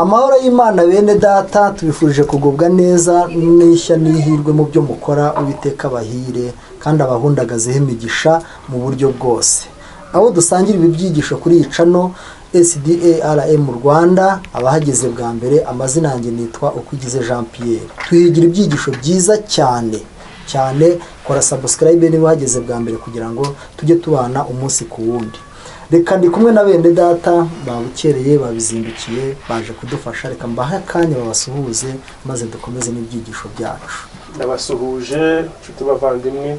Amahoro y'Imana bene data, tubifurije kugubwa neza n'ishya n'ihirwe mu byo mukora. Uwiteka bahire kandi abahundagazeho imigisha mu buryo bwose. Abo dusangira ibi byigisho kuri iyi channel SDARM Rwanda, abahageze bwa mbere, amazina yanjye nitwa Ukwigize Jean Pierre. Tuhigira ibyigisho byiza cyane kora subscribe niba wahageze bwa mbere kugira ngo tujye tubana umunsi ku wundi. Reka ndi kumwe na bene data babukereye babizindukiye baje kudufasha. Reka mbahe akanya babasuhuze maze dukomeze n'ibyigisho byacu. Ndabasuhuje nshuti bavandimwe,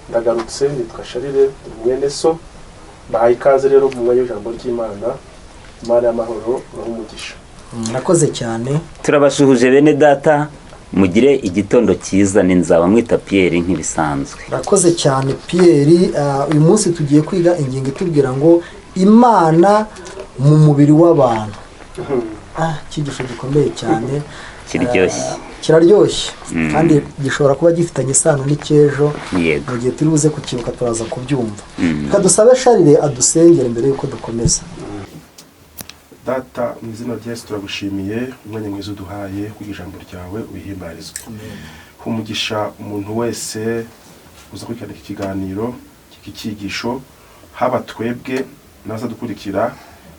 ndagarutse nitwa Sharire mwene so. Bahaye ikaze rero mu mwanya w'ijambo ry'Imana. Imana y'amahoro n'umugisha. Nakoze cyane. Turabasuhuje bene data, mugire igitondo cyiza. Ninzaba mwita Pierre nk'ibisanzwe. Nakoze cyane Pierre. Uyu munsi tugiye kwiga ingingo itubwira ngo Imana mu mubiri w'abantu. Kigisho gikomeye cyane, kiraryoshye kandi gishobora kuba gifitanye isano n'icyejo. Mu gihe turi buze kukibuka turaza kubyumva. Reka dusabe Sharire adusengere mbere yuko dukomeza. Data, mu izina rya Yesu turagushimiye umwanya mwiza uduhaye kugira ijambo ryawe ubihimbarizwe. Umugisha umuntu wese uza kwikana iki kiganiro, iki cyigisho, haba twebwe naza dukurikira,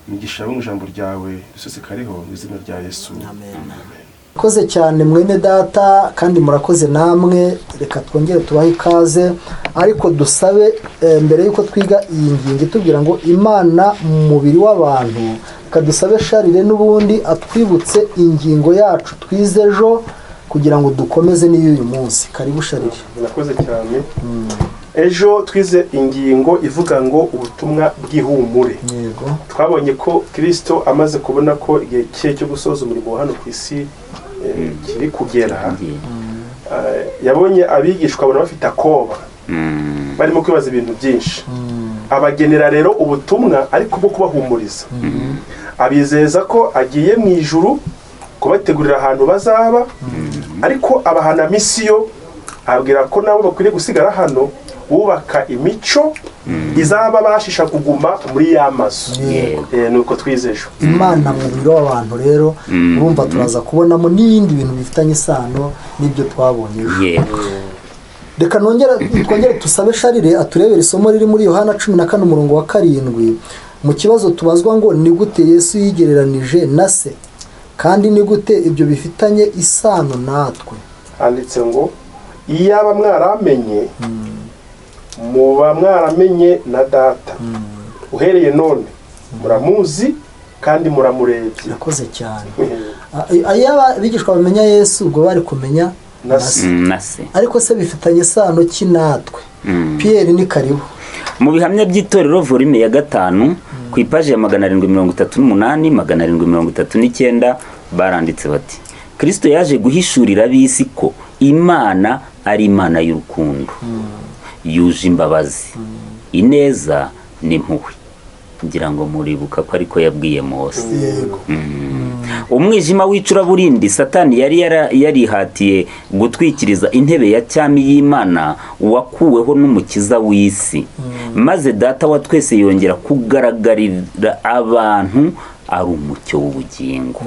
imigisha mu ijambo ryawe dusesekariho mu izina rya Yesu. Amen. Murakoze cyane mwene data kandi murakoze namwe. Reka twongere tubahe ikaze, ariko dusabe mbere yuko twiga iyi ngingo itubwira ngo Imana mu mubiri w'abantu, kadusabe Sharire n'ubundi atwibutse ingingo yacu twize ejo kugira ngo dukomeze n'uyu munsi. Karibu Sharire. Murakoze cyane. Ejo twize ingingo ivuga ngo ubutumwa bw'ihumure. Yego. Twabonye ko Kristo amaze kubona ko igihe cye cyo gusoza umurimo hano ku isi kiri kugera, yabonye abigishwa bona bafite akoba, barimo kwibaza ibintu byinshi. Abagenera rero ubutumwa ariko bwo kubahumuriza, abizeza ko agiye mu ijuru kubategurira ahantu bazaba, ariko abahana misiyo, abwira ko nabo bakwiriye gusigara hano bubaka imico izaba bashisha kuguma muri ya mazu. Nuko twizejo Imana mu mubiri w'abantu rero, urumva turaza kubonamo n'ibindi bintu bifitanye isano n'ibyo twabonye ejo. Reka twongere tusabe Sharire aturebera isomo riri muri Yohana 14:7. Mu kibazo tubazwa ngo ni gute Yesu yigereranije na se, kandi ni gute ibyo bifitanye isano natwe. Handitse ngo iyaba mwaramenye muba mwaramenye na data, uhereye none muramuzi kandi muramurebye. Nakoze cyane. Iyaba bigishwa bamenya Yesu ubwo bari kumenya na se, ariko se bifitanye isano ki natwe? Pierre ni karibu. Mu bihamya by'itorero volume ya 5 ku ipaji ya 738 739 baranditse bati: Kristo yaje guhishurira ab'isi ko Imana ari Imana y'urukundo, yuje imbabazi, ineza n'impuhwe. Ngira ngo muribuka ko ariko yabwiye Mose. Umwijima w'icuraburindi Satani yari yarihatiye gutwikiriza intebe ya cyami y'Imana wakuweho n'umukiza w'isi, maze data wa twese yongera kugaragarira abantu ari umucyo w'ubugingo.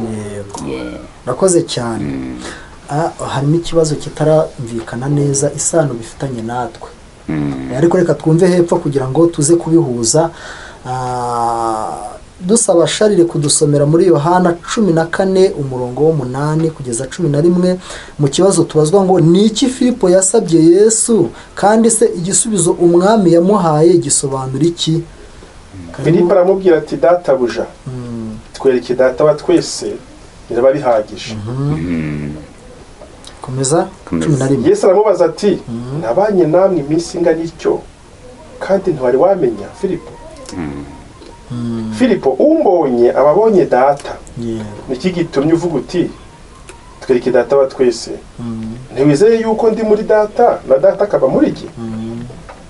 Nakoze cyane. Harimo ikibazo kitaramvikana neza isano bifitanye natwe, ariko reka twumve hepfo kugira ngo tuze kubihuza. Dusaba Sharire kudusomera muri Yohana 14:8 kugeza 11. Mu kibazo tubazwa ngo ni iki Filipo yasabye Yesu, kandi se igisubizo umwami yamuhaye gisobanura iki? Filipo aramubwira ati databuja, twereke data wa twese biraba bihagije. Komeza 11. Yesu aramubaza ati nabanye namwe iminsi ingana ityo kandi ntwari wamenya Filipo? Filipo, umbonye ababonye data. Niki gitumye uvuga uti twereke data wa twese? Ntiwizeye yuko ndi muri data na data akaba muri jye?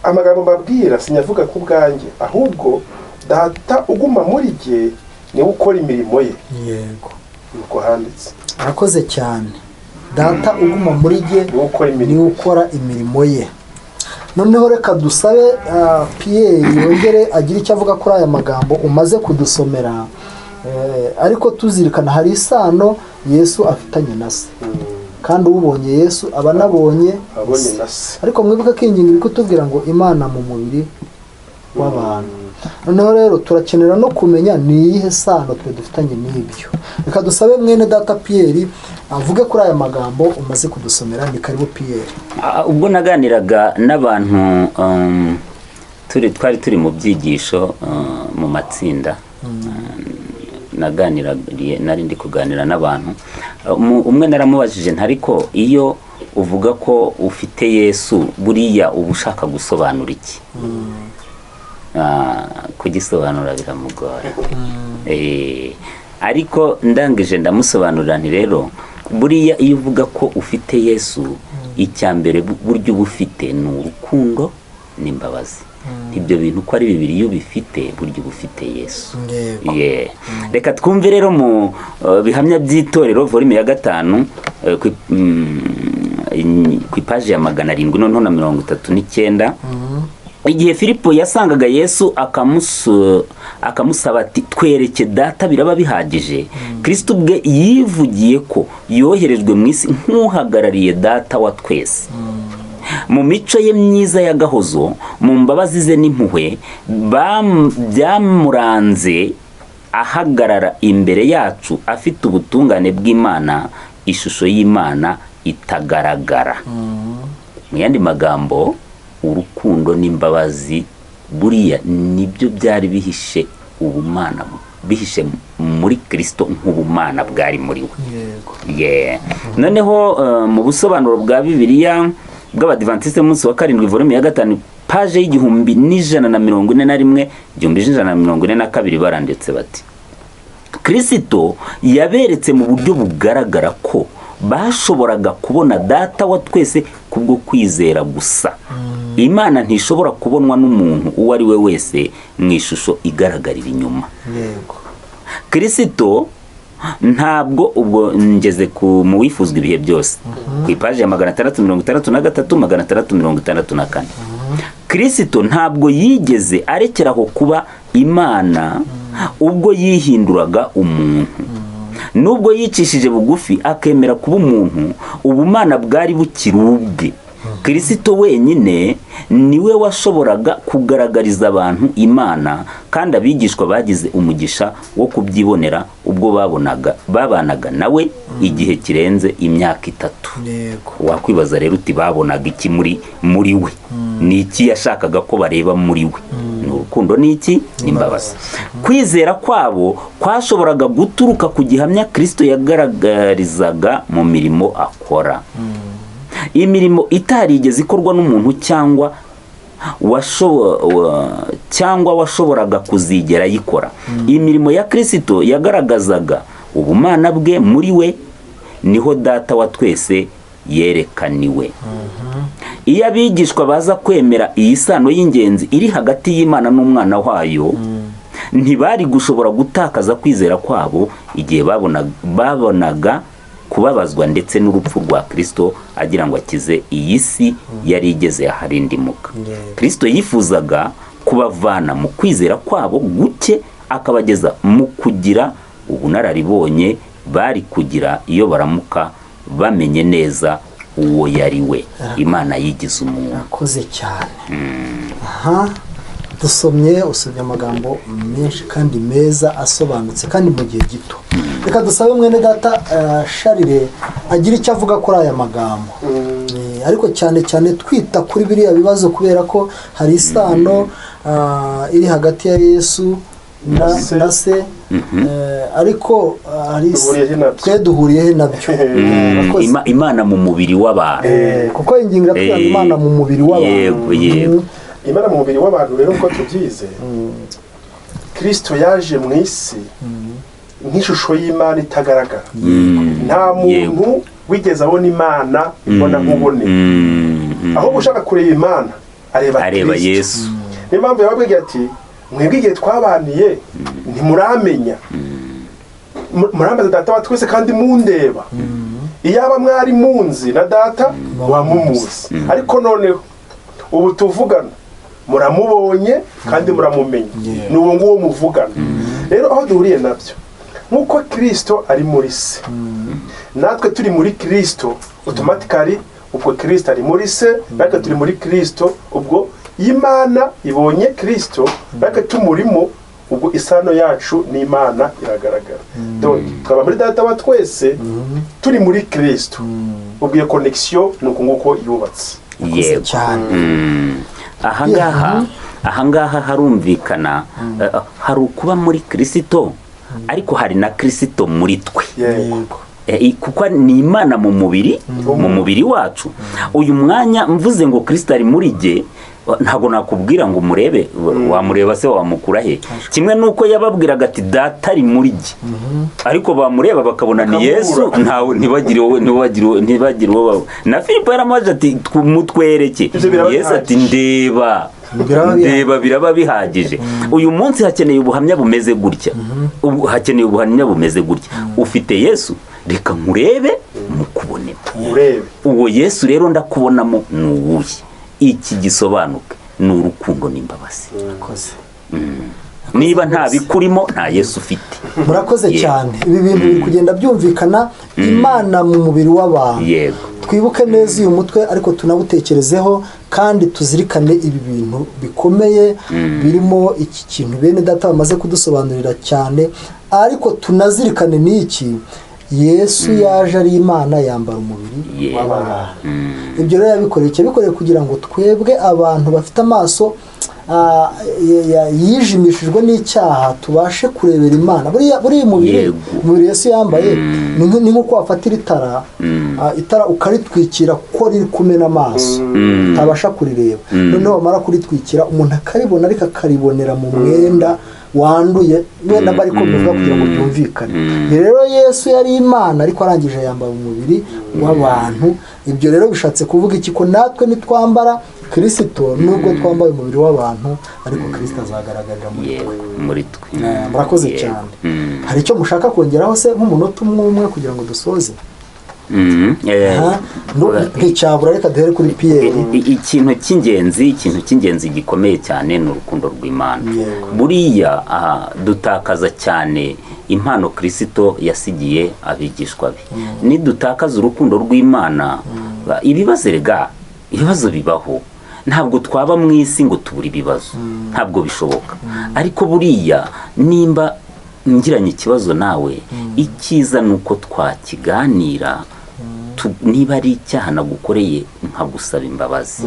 Amagambo mbabwira sinyavuga ku bwanjye, ahubwo data uguma muri jye niwe ukora imirimo ye. Yego. Nuko handitse. Arakoze cyane. Data uguma muri jye niwe ukora imirimo ye. Noneho reka dusabe Pierre yongere agira icyo avuga kuri aya magambo umaze kudusomera. ariko tuzirikana hari isano Yesu afitanye na se, kandi ubonye Yesu aba anabonye na se. Ariko mwibuke ko ingingo iri kutubwira ngo Imana mu mubiri w'abantu. Noneho rero turakenera no kumenya ni iyihe sano twe dufitanye n'ibyo. Reka dusabe mwene data Pierre avuge kuri aya magambo umaze kudusomera. Ni karibu Pierre. Ubwo naganiraga n'abantu twari turi mu byigisho mu matsinda, nari ndi kuganira n'abantu, umwe naramubajije ntariko iyo uvuga ko ufite Yesu buriya uba ushaka gusobanura iki? Kugisobanura biramugora. Ariko ndangije ndamusobanurira nti rero buriya iyo uvuga ko ufite Yesu, icyambere buryo ubufite ni urukundo n'imbabazi. Ibyo bintu ko ari bibiri iyo bifite buryo ubufite Yesu. Reka twumve rero mu bihamya by'itorero volume ya 5 ku ipaji ya 739. Igihe Filipo yasangaga Yesu akamusaba ati twereke data biraba bihagije, Kristo ubwe yivugiye ko yoherejwe mu isi nk'uhagarariye data wa twese. Mu mico ye myiza ya gahozo, mu mbabazi ze n'impuhwe byamuranze, ahagarara imbere yacu afite ubutungane bw'Imana, ishusho y'Imana itagaragara. Mu yandi magambo, urukundo n'imbabazi buriya nibyo byari bihishe ubumana, bihishe muri Kristo nk'ubumana bwari muri we. Noneho mu busobanuro bwa Bibiliya bw'Abadiventiste munsi wa 7 volume ya 5 page y'1141 baranditse bati Kristo yaberetse mu buryo bugaragara ko bashoboraga kubona data wa twese kubwo kwizera gusa. Imana ntishobora kubonwa n'umuntu uwo ari we wese mu ishusho igaragarira inyuma. Kristo ntabwo, ubwo ngeze mu wifuzwa ibihe byose ku ipaji ya 663-664. Kristo ntabwo yigeze arekeraho kuba Imana ubwo yihinduraga umuntu. Nubwo yicishije bugufi akemera kuba umuntu, ubumana bwari bukiri ubwe. Kristo wenyine niwe washoboraga kugaragariza abantu Imana, kandi abigishwa bagize umugisha wo kubyibonera ubwo babanaga nawe igihe kirenze imyaka 3. Wakwibaza rero uti babonaga iki muri we? Ni iki yashakaga ko bareba muri we? Ni urukundo n'iki? N'imbabazi. Kwizera kwabo kwashoboraga guturuka ku gihamya Kristo yagaragarizaga mu mirimo akora. Imirimo itarigeze ikorwa n'umuntu cyangwa washoboraga kuzigera yikora. Imirimo ya Kristo yagaragazaga ubumana bwe muri we, niho data wa twese yerekaniwe. Iyo abigishwa baza kwemera iyi sano y'ingenzi iri hagati y'Imana n'umwana wayo, ntibari gushobora gutakaza kwizera kwabo igihe babonaga kubabazwa ndetse n'urupfu rwa Kristo agira ngo akize iyi si yari igeze aharindimuka. Kristo yifuzaga kubavana mu kwizera kwabo guke akabageza mu kugira ubunararibonye bari kugira iyo baramuka bamenye neza uwo yari we, Imana yigize umuntu. Akoze cyane. Usomye amagambo menshi kandi meza asobanutse kandi mu gihe gito. Reka dusabe mwene data Charire agira icyo avuga kuri aya magambo. Ariko cyane twita kuri biriya bibazo, kubera ko hari isano iri hagati ya Yesu na se, ariko twe duhuriyehe nabyo. Imana mu mubiri w'abantu, kuko ingingo iratubwira Imana mu mubiri w'abantu. Imana mu mubiri w'abantu rero uko tubyize, Kristo yaje mu isi nk'ishusho y'Imana itagaragara. Nta muntu wigeze abona Imana ibona nk'ubone. Aho ushaka kureba Imana areba Yesu. Niyo mpamvu yababwiye ati mwebwe igihe twabaniye ntimuramenya, murambaza data wa twese kandi mundeba. Iyaba mwari munzi na data wamumuzi, ariko noneho ubu tuvugana muramubonye kandi muramumenye. Ni uwo nguwo muvugana. Rero aho duhuriye nabyo, nk'uko kirisito ari muri se natwe turi muri kirisito otomatikari ubwo kirisito ari muri se natwe turi muri kirisito ubwo imana ibonye kirisito natwe tumurimo ubwo isano yacu n'imana iragaragara. Twaba muri data wa twese turi muri kirisito ubwo iyo connection ni uko nguko yubatse. Yego. ahangaha harumvikana hari ukuba muri kirisito ariko hari na kirisito muri twe. Kuko ni imana mu mubiri wacu. Uyu mwanya mvuze ngo kirisito ari muri jye, ntabwo nakubwira ngo umurebe, wamureba se wamukura he? Kimwe nuko yababwiraga ati data ari muri jye, ariko bamureba bakabona ni Yesu, ntibagire uwo na Filipo yaramaje ati mutwereke. Yesu ati ndeba biraba bihagije. Uyu munsi hakeneye ubuhamya bumeze gutya, hakeneye ubuhamya bumeze gutya. Ufite Yesu, reka nkurebe mukubone. Uwo Yesu rero ndakubonamo nuwuye. Iki gisobanuka ni urukundo n'imbabazi. Niba nta bikurimo nta Yesu ufite. Murakoze cyane. Ibi bintu biri kugenda byumvikana, imana mu mubiri w'abantu. Yego. Twibuke neza uyu mutwe ariko tunawutekerezeho kandi tuzirikane ibi bintu bikomeye birimo iki kintu bene data bamaze kudusobanurira cyane, ariko tunazirikane n'iki Yesu yaje ari imana yambara umubiri w'abantu. Ibyo rero yabikoreye kugira ngo twebwe abantu bafite amaso yijimishijwe n'icyaha tubashe kurebera imana. Buriya umubiri Yesu yambaye ni nk'uko wafatira itara ukaritwikira kuko riri kumena amaso utabasha kurireba, noneho wamara kuritwikira umuntu akaribona ariko akaribonera mu mwenda wanduye wenda bari kuvuga kugira ngo byumvikane. Rero Yesu yari imana ariko arangije yambara umubiri w'abantu. Ibyo rero bishatse kuvuga iki? Ko natwe nitwambara Kristo nubwo twambaye umubiri w'abantu ariko Kristo azagaragarira muri twe. Murakoze cyane. Hari icyo mushaka kongeraho se nk'umunota umwe kugira ngo dusoze? Nticyabura, reka duhere kuri Pierre. Ikintu cy'ingenzi gikomeye cyane ni urukundo rw'Imana. Buriya dutakaza cyane impano Kristo yasigiye abigishwa be. Nidutakaza urukundo rw'Imana, ibibazo bibaho. Ntabwo twaba mu isi ngo tubure ibibazo, ntabwo bishoboka. Ariko buriya nimba ngiranye ikibazo nawe, icyiza nuko twakiganira. Niba ari icyaha nagukoreye nkagusaba imbabazi,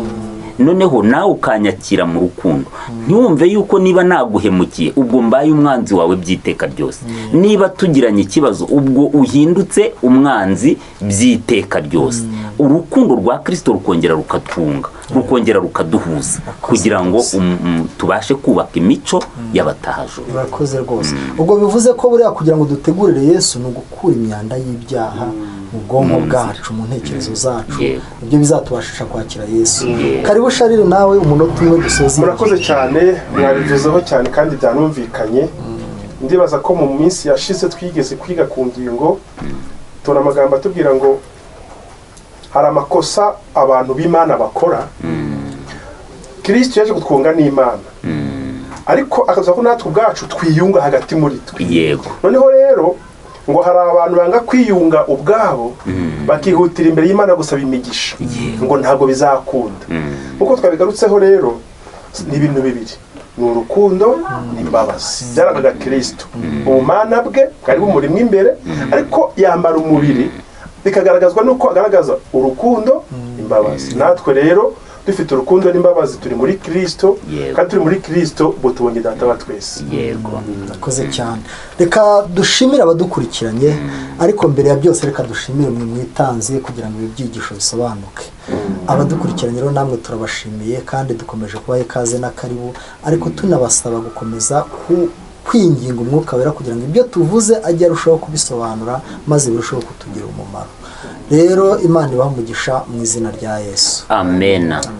noneho nawe ukanyakira mu rukundo. Ntiwumve yuko niba naguhemukiye ubwo mbaye umwanzi wawe byiteka ryose. Niba tugiranye ikibazo ubwo uhindutse umwanzi byiteka ryose. Urukundo rwa Kristo rukongera rukatwunga, rukongera rukaduhuza kugira ngo tubashe kubaka imico y'abatahajuru. Murakoze rwose. Ubwo bivuze ko buriya kugira ngo dutegurire Yesu ni ugukura imyanda y'ibyaha mu bwonko bwacu, mu ntekerezo zacu. Ibyo bizatubashisha kwakira Yesu. Karibu Sharire, nawe umunota umwe dusoze. Murakoze cyane, mwabivuzeho cyane kandi byanumvikanye. Ndibaza ko mu minsi yashize twigeze kwiga ku ngingo tubona amagambo atubwira ngo hari amakosa abantu b'Imana bakora. Kristo yaje kutwunga n'Imana, ariko akaza ko natwe ubwacu twiyunga hagati muri twe. Yego. Noneho rero ngo hari abantu banga kwiyunga ubwabo bakihutira imbere y'Imana gusaba imigisha, ngo ntabwo bizakunda. Uko twabigarutseho rero ni ibintu bibiri, ni urukundo n'imbabazi. Byarabaga Kristo ubumana bwe bwari bumurimo imbere, ariko yambara umubiri bikagaragazwa nuko agaragaza urukundo imbabazi. Natwe rero dufite urukundo n'imbabazi turi muri Kristo, kandi turi muri Kristo bo tubonye data wa twese. Yego. Murakoze cyane. Reka dushimire abadukurikiranye, ariko mbere ya byose reka dushimire mwe mwitanze kugira ngo ibi byigisho bisobanuke. Abadukurikiranye rero namwe turabashimiye kandi dukomeje kubaha ikaze na karibu, ariko tunabasaba gukomeza kwinginga umwuka wera kugira ngo ibyo tuvuze ajye arushaho kubisobanura maze birusheho kutugira umumaro. Rero Imana ibaha umugisha mu izina rya Yesu. Amen.